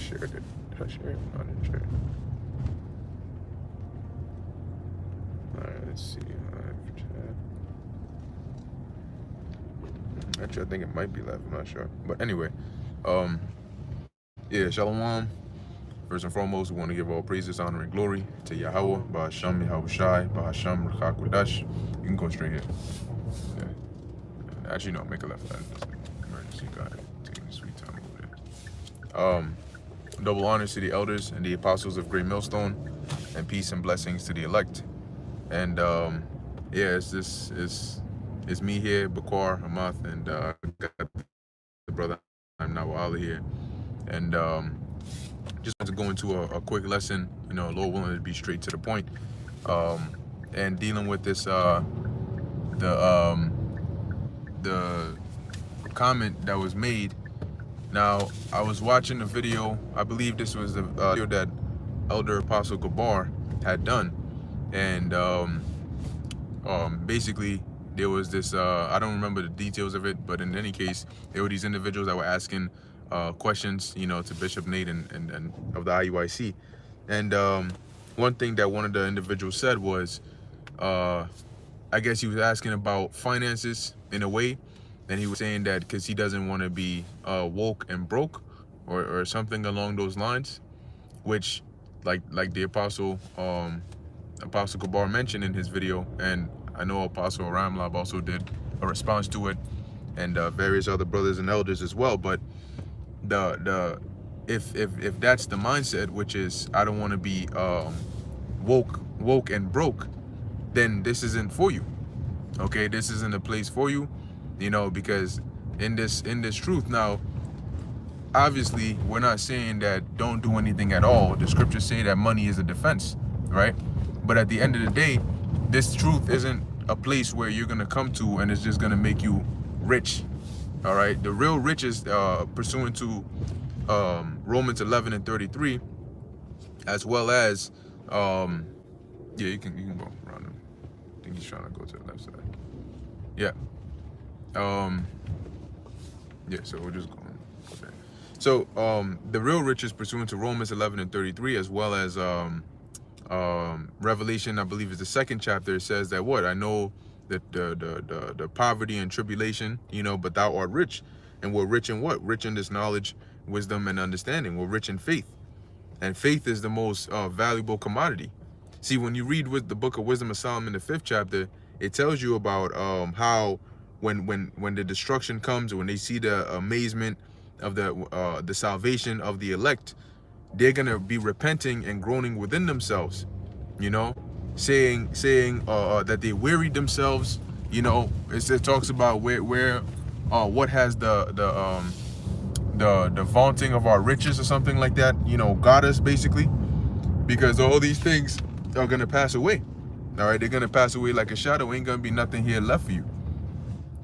shared it. Did I share it? No, I didn't share it. Alright, let's see. Live chat. Actually, I think it might be live. I'm not sure. But anyway, yeah, Shalom. First and foremost, we want to give all praises, honor, and glory to Yahweh, Ba'Hashem, Yahweh Shai, Ba'Hashem, Rachak. You can go straight here. Yeah. Actually, no, make a left. Emergency, got it. Taking sweet time over there. Double honors to the elders and the apostles of Great Millstone, and peace and blessings to the elect. And yeah, it's me here, Bakwar Hamath, and got the brother I'm Nawali here. And just want to go into a quick lesson, you know, Lord willing, to be straight to the point, and dealing with this the comment that was made. Now, I was watching the video. I believe this was the video that Elder Apostle Gabar had done, and basically there was this I don't remember the details of it, but in any case, there were these individuals that were asking questions, you know, to Bishop Nate and of the IUIC. And one thing that one of the individuals said was, I guess he was asking about finances in a way, and he was saying that because he doesn't want to be woke and broke, or something along those lines, which like the Apostle Gabar mentioned in his video, and I know Apostle Ramlab also did a response to it, and various other brothers and elders as well. But if that's the mindset, which is I don't want to be woke and broke, then this isn't for you. Okay, this isn't a place for you, you know, because in this truth now, obviously we're not saying that don't do anything at all. The scriptures say that money is a defense, right? But at the end of the day, this truth isn't a place where you're gonna come to and it's just gonna make you rich. All right, the real riches, pursuant to Romans 11:33, as well as yeah, you can go around him. I think he's trying to go to the left side. Yeah. Yeah, so we're just going. Okay. So the real riches, pursuant to Romans 11:33, as well as Revelation, I believe is the 2nd chapter, it says that what? I know that the poverty and tribulation, you know, but thou art rich. And we're rich in what? Rich in this knowledge, wisdom, and understanding. We're rich in faith. And faith is the most valuable commodity. See, when you read with the book of Wisdom of Solomon, the 5th chapter, it tells you about how when the destruction comes, when they see the amazement of the salvation of the elect, they're gonna be repenting and groaning within themselves, you know, saying that they wearied themselves. You know, it talks about where what has the vaunting of our riches or something like that, you know, got us, basically, because all these things are gonna pass away. All right, they're gonna pass away like a shadow. Ain't gonna be nothing here left for you.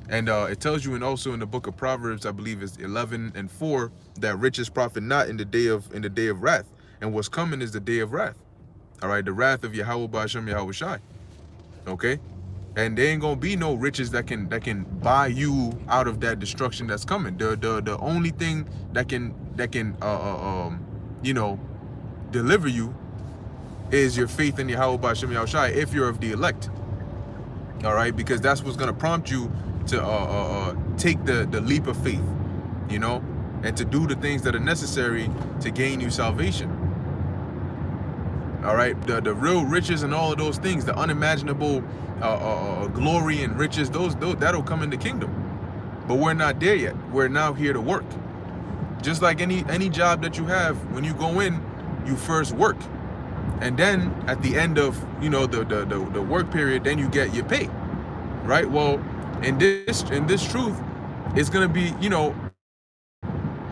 And it tells you, and also in the book of Proverbs, I believe it's 11:4, that riches profit not in the day of wrath. And what's coming is the day of wrath. All right, the wrath of Yahweh Ba'Hashem, Yahweh Shai. Okay, and there ain't gonna be no riches that can buy you out of that destruction that's coming. The only thing that can you know, deliver you is your faith in Yahweh Ba'Hashem, Yahweh Shai, if you're of the elect. All right, because that's what's gonna prompt you to take the leap of faith, you know, and to do the things that are necessary to gain you salvation. All right, the real riches and all of those things, the unimaginable glory and riches, those that'll come in the kingdom. But we're not there yet. We're now here to work. Just like any job that you have, when you go in, you first work, and then at the end of, you know, the work period, then you get your pay, right? Well, in this truth, it's gonna be, you know,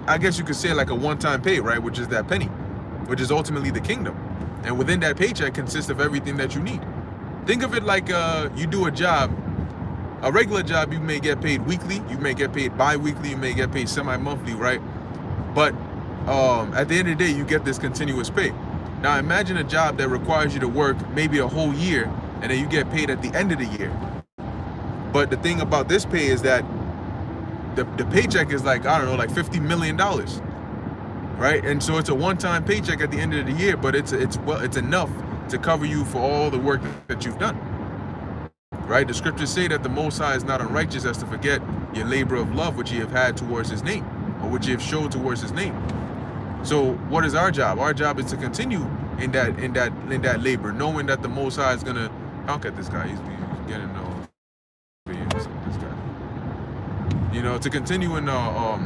I guess you could say like a one-time pay, right? Which is that penny, which is ultimately the kingdom. And within that paycheck consists of everything that you need. Think of it like you do a job, a regular job, you may get paid weekly, you may get paid bi-weekly, you may get paid semi-monthly, right? But at the end of the day, you get this continuous pay. Now imagine a job that requires you to work maybe a whole year, and then you get paid at the end of the year. But the thing about this pay is that the paycheck is like, I don't know, like $50 million, right? And so it's a one-time paycheck at the end of the year, but it's enough to cover you for all the work that you've done, right? The scriptures say that the Most High is not unrighteous as to forget your labor of love which you have had towards His name, or which you have showed towards His name. So what is our job? Our job is to continue in that labor, knowing that the Most High is gonna honk at this guy. He's getting this guy. You know, to continue in slow.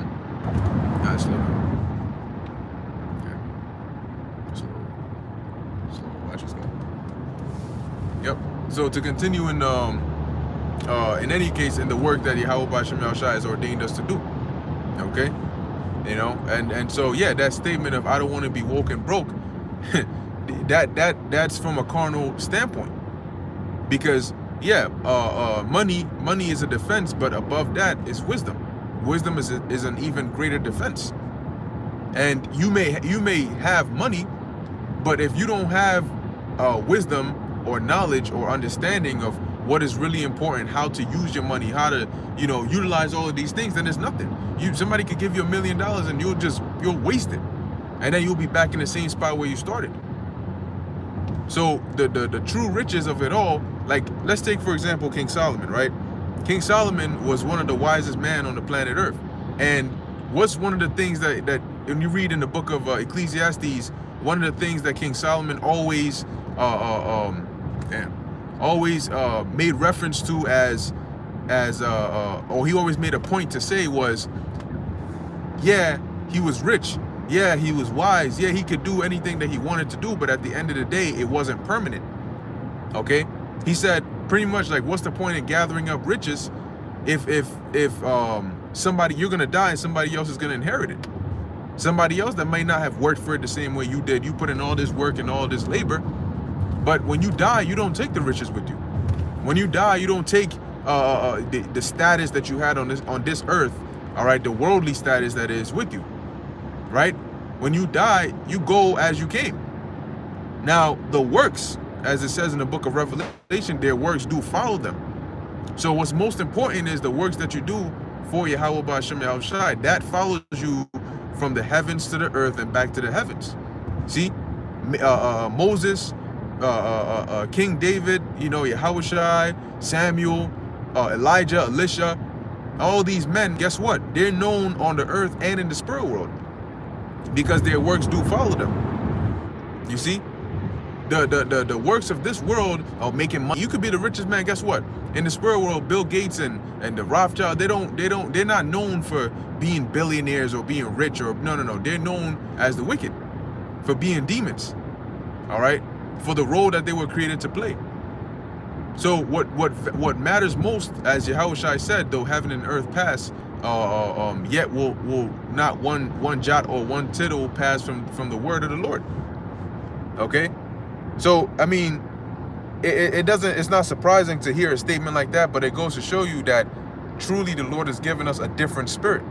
Watch this guy. Yep. So to continue in any case, in the work that Yahweh B'Shem Yahushua has ordained us to do. Okay. You know, and so yeah, that statement of I don't want to be woke and broke, that's from a carnal standpoint, because yeah, money is a defense, but above that is wisdom. Wisdom is an even greater defense. And you may have money, but if you don't have wisdom or knowledge or understanding of what is really important, how to use your money, how to, you know, utilize all of these things, then there's nothing. Somebody could give you $1 million and you'll waste it, and then you'll be back in the same spot where you started. So the true riches of it all, like let's take for example King Solomon, right? King Solomon was one of the wisest men on the planet Earth, and what's one of the things that when you read in the book of Ecclesiastes, one of the things that King Solomon always made reference to or he always made a point to say was, yeah, he was rich, yeah, he was wise, yeah, he could do anything that he wanted to do, but at the end of the day, it wasn't permanent. Okay, he said pretty much like, what's the point in gathering up riches if somebody, you're gonna die and somebody else is gonna inherit it? Somebody else that may not have worked for it the same way you did. You put in all this work and all this labor, but when you die, you don't take the riches with you. When you die, you don't take the status that you had on this earth, all right, the worldly status that is with you, right? When you die, you go as you came. Now, the works, as it says in the book of Revelation, their works do follow them. So what's most important is the works that you do for Yahweh B'Shem Yahushua. That follows you from the heavens to the earth and back to the heavens. See, Moses, King David, you know, Yahushua, Samuel, Elijah, Elisha, all these men, guess what? They're known on the earth and in the spirit world because their works do follow them. You see, the works of this world are making money. You could be the richest man. Guess what? In the spirit world, Bill Gates and the Rothschild, they're not known for being billionaires or being rich or no. They're known as the wicked for being demons. All right, for the role that they were created to play. So what matters most, as Yahushua said, though heaven and earth pass, yet will not one jot or one tittle pass from the word of the Lord. Okay, so I mean, it's not surprising to hear a statement like that, but it goes to show you that truly the Lord has given us a different spirit.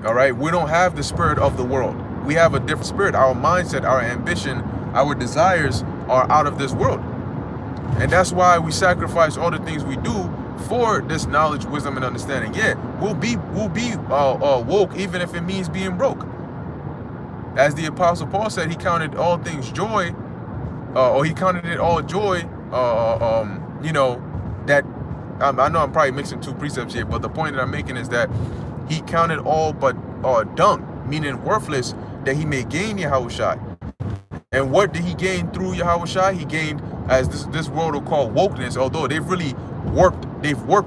All right, we don't have the spirit of the world. We have a different spirit. Our mindset, our ambition, our desires are out of this world. And that's why we sacrifice all the things we do for this knowledge, wisdom, and understanding. Yeah, we'll be woke even if it means being broke. As the Apostle Paul said, he counted all things joy, or he counted it all joy. You know, that I know I'm probably mixing two precepts here, but the point that I'm making is that he counted all but dung, meaning worthless, that he may gain Yahushua. And what did he gain through Yahushua? He gained, as this world will call wokeness, although they've really warped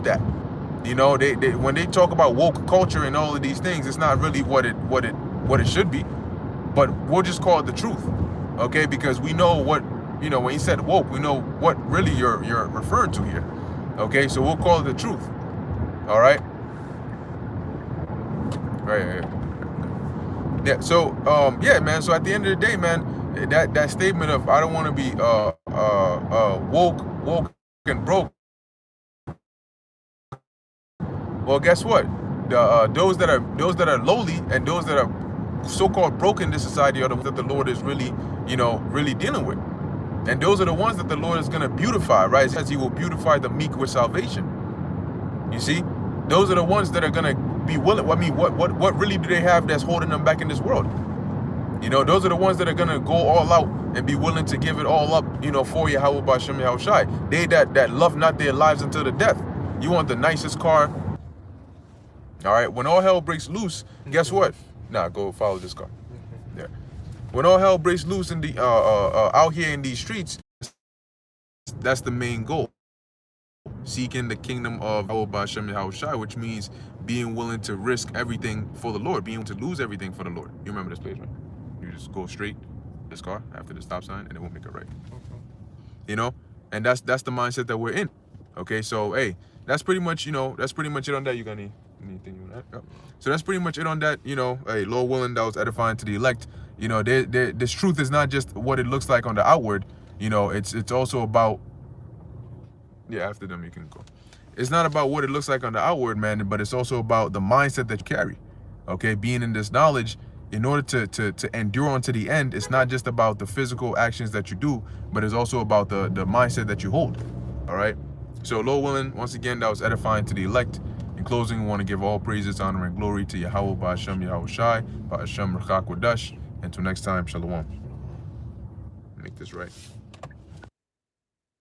that. You know, they when they talk about woke culture and all of these things, it's not really what it should be. But we'll just call it the truth, okay? Because we know what, you know, when he said woke, we know what really you're referring to here, okay? So we'll call it the truth, all right? Right. Yeah. So yeah, man. So at the end of the day, man, that statement of I don't want to be woke and broke. Well, guess what? Those that are lowly and those that are so-called broken in this society are the ones that the Lord is really, you know, really dealing with. And those are the ones that the Lord is going to beautify, right? It says he will beautify the meek with salvation. You see? Those are the ones that are going to be willing. I mean, what really do they have that's holding them back in this world? You know, those are the ones that are gonna go all out and be willing to give it all up, you know, for Yahweh B'Shem Yahushai. They that love not their lives until the death. You want the nicest car. All right, when all hell breaks loose, guess what? Nah, go follow this car. Yeah. When all hell breaks loose in the out here in these streets, that's the main goal. Seeking the kingdom of Yahweh B'Shem Yahushai, which means being willing to risk everything for the Lord, being willing to lose everything for the Lord. You remember this place, right? You just go straight this car after the stop sign and it won't make it right. You know, and that's the mindset that we're in. Okay, so hey, that's pretty much, you know, that's pretty much it on that. You got anything on that? Yep. So that's pretty much it on that. You know, hey, Lord willing, that was edifying to the elect. You know, this truth is not just what it looks like on the outward. You know, it's also about, yeah, after them you can go. It's not about what it looks like on the outward, man, but it's also about the mindset that you carry. Okay, being in this knowledge, in order to endure unto the end, it's not just about the physical actions that you do, but it's also about the mindset that you hold. All right. So Lord willing, once again, that was edifying to the elect. In closing, we want to give all praises, honor, and glory to Yahweh B'Shem Yahushai, B'Shem Rechak Wadash. Until next time, Shalom. Make this right.